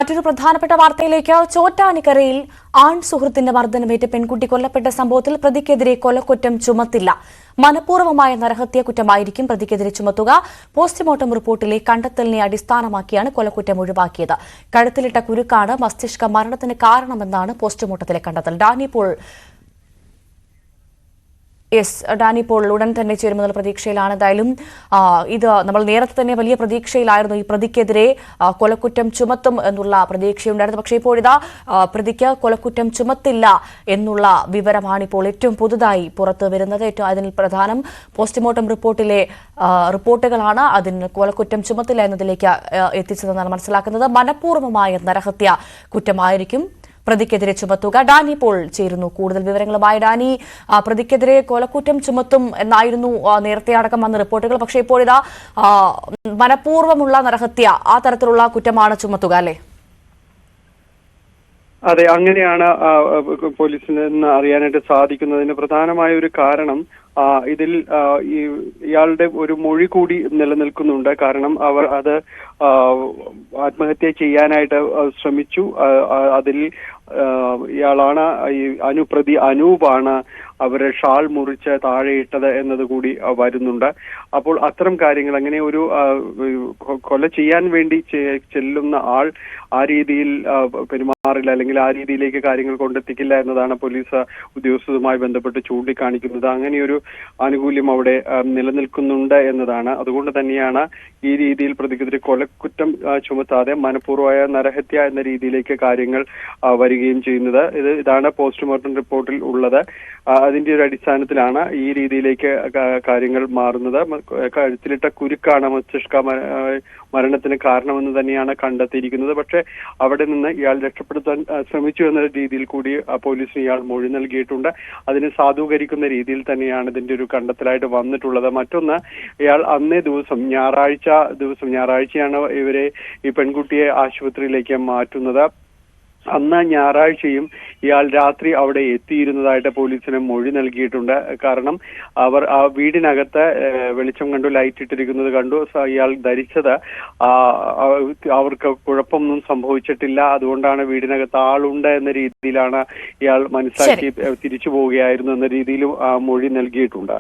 മറ്റൊരു പ്രധാനപ്പെട്ട വാർത്തയിലേക്ക്. ചോറ്റാനിക്കരയിൽ ആൺ സുഹൃത്തിന്റെ മർദ്ദനമേറ്റ് പെൺകുട്ടി കൊല്ലപ്പെട്ട സംഭവത്തിൽ പ്രതിക്കെതിരെ കൊലക്കുറ്റം ചുമത്തില്ല. മനഃപൂർവ്വമായ നരഹത്യ കുറ്റമായിരിക്കും പ്രതിക്കെതിരെ ചുമത്തുക. പോസ്റ്റ്മോർട്ടം റിപ്പോർട്ടിലെ കണ്ടെത്തലിനെ അടിസ്ഥാനമാക്കിയാണ് കൊലക്കുറ്റം ഒഴിവാക്കിയത്. കഴുത്തിലിട്ട കുരുക്കാണ് മസ്തിഷ്ക മരണത്തിന് കാരണമെന്നാണ് പോസ്റ്റ്മോർട്ടത്തിലെ കണ്ടെത്തൽ. ഡാനി പോൾ ഉടൻ തന്നെ ചേരുമെന്നുള്ള പ്രതീക്ഷയിലാണ്. എന്തായാലും ഇത് നമ്മൾ നേരത്തെ തന്നെ വലിയ പ്രതീക്ഷയിലായിരുന്നു. ഈ പ്രതിക്കെതിരെ കൊലക്കുറ്റം ചുമത്തും എന്നുള്ള പ്രതീക്ഷയുണ്ടായിരുന്നു. പക്ഷേ ഇപ്പോഴിതാ പ്രതിക്ക് കൊലക്കുറ്റം ചുമത്തില്ല എന്നുള്ള വിവരമാണ് ഇപ്പോൾ ഏറ്റവും പുതുതായി പുറത്തു വരുന്നത്. അതിൽ പ്രധാനം പോസ്റ്റ്മോർട്ടം റിപ്പോർട്ടിലെ റിപ്പോർട്ടുകളാണ് അതിന് കൊലക്കുറ്റം ചുമത്തില്ല എന്നതിലേക്ക് എത്തിച്ചതെന്നാണ് മനസ്സിലാക്കുന്നത്. മനഃപൂർവ്വമായ നരഹത്യ കുറ്റമായിരിക്കും പ്രതിക്കെതിരെ ചുമത്തുക. ഡാനി പോൾ ചേരുന്നു കൂടുതൽ വിവരങ്ങളുമായി. ഡാനി, പ്രതിക്കെതിരെ കൊലക്കുറ്റം ചുമത്തും എന്നായിരുന്നു നേരത്തെ അടക്കം വന്ന റിപ്പോർട്ടുകൾ. പക്ഷേ ഇപ്പോഴിതാ മനഃപൂർവ്വമുള്ള നരഹത്യ, ആ തരത്തിലുള്ള കുറ്റമാണ് ചുമത്തുക, അല്ലേ? അതെ, അങ്ങനെയാണ് പോലീസിന് നിന്ന് അറിയാനായിട്ട് സാധിക്കുന്നതിന് പ്രധാനമായ ഒരു കാരണം ഇതിൽ ഇയാളുടെ ഒരു മൊഴി കൂടി നിലനിൽക്കുന്നുണ്ട്. കാരണം അവർ അത് ആത്മഹത്യ ചെയ്യാനായിട്ട് ശ്രമിച്ചു. അതിൽ ഇയാളാണ് ഈ പ്രതി അനൂപാണ് അവരെ ഷാൾ മുറിച്ച് താഴെ ഇട്ടത് എന്നതുകൂടി വരുന്നുണ്ട്. അപ്പോൾ അത്തരം കാര്യങ്ങൾ, അങ്ങനെ ഒരു കൊല ചെയ്യാൻ വേണ്ടി ചെല്ലുന്ന ആൾ ആ രീതിയിൽ പെരുമാറില്ല, അല്ലെങ്കിൽ ആ രീതിയിലേക്ക് കാര്യങ്ങൾ കൊണ്ടെത്തിക്കില്ല എന്നതാണ് പോലീസ് ഉദ്യോഗസ്ഥരുമായി ബന്ധപ്പെട്ട് ചൂണ്ടിക്കാണിക്കുന്നത്. അങ്ങനെയൊരു ആനുകൂല്യം അവിടെ നിലനിൽക്കുന്നുണ്ട് എന്നതാണ്. അതുകൊണ്ട് തന്നെയാണ് ഈ രീതിയിൽ പ്രതിക്കെതിരെ കൊലക്കുറ്റം ചുമത്താതെ മനഃപൂർവ്വമായ നരഹത്യ എന്ന രീതിയിലേക്ക് കാര്യങ്ങൾ വരികയും ചെയ്യുന്നത്. ഇതാണ് പോസ്റ്റ്മോർട്ടം റിപ്പോർട്ടിൽ ഉള്ളത്. അതിന്റെ ഒരു അടിസ്ഥാനത്തിലാണ് ഈ രീതിയിലേക്ക് കാര്യങ്ങൾ മാറുന്നത്. കഴുത്തിലിട്ട കുരുക്കാണ് മസ്തിഷ്ക മരണത്തിന് കാരണമെന്ന് തന്നെയാണ് കണ്ടെത്തിയിരിക്കുന്നത്. പക്ഷേ അവിടെ നിന്ന് ഇയാൾ രക്ഷപ്പെടുത്താൻ ശ്രമിച്ചു എന്ന രീതിയിൽ കൂടി പോലീസിന് ഇയാൾ മൊഴി നൽകിയിട്ടുണ്ട്. അതിനെ സാധൂകരിക്കുന്ന രീതിയിൽ തന്നെയാണ് ഇതിന്റെ ഒരു കണ്ടെത്തലായിട്ട് വന്നിട്ടുള്ളത്. മറ്റൊന്ന്, ഇയാൾ അന്നേ ദിവസം ഞായറാഴ്ചയാണ് ഇവരെ ഈ പെൺകുട്ടിയെ ആശുപത്രിയിലേക്ക് മാറ്റുന്നത്. അന്ന് ഞായറാഴ്ചയും ഇയാൾ രാത്രി അവിടെ എത്തിയിരുന്നതായിട്ട് പോലീസിന് മൊഴി നൽകിയിട്ടുണ്ട്. കാരണം അവർ ആ വീടിനകത്ത് വെളിച്ചം കണ്ടു, ലൈറ്റ് ഇട്ടിരിക്കുന്നത് കണ്ടു. ഇയാൾ ധരിച്ചത് അവർക്ക് കുഴപ്പമൊന്നും സംഭവിച്ചിട്ടില്ല, അതുകൊണ്ടാണ് വീടിനകത്ത് ആളുണ്ട് എന്ന രീതിയിലാണ് ഇയാൾ മനസ്സിലാക്കി തിരിച്ചു പോവുകയായിരുന്നു എന്ന രീതിയിലും മൊഴി നൽകിയിട്ടുണ്ട്.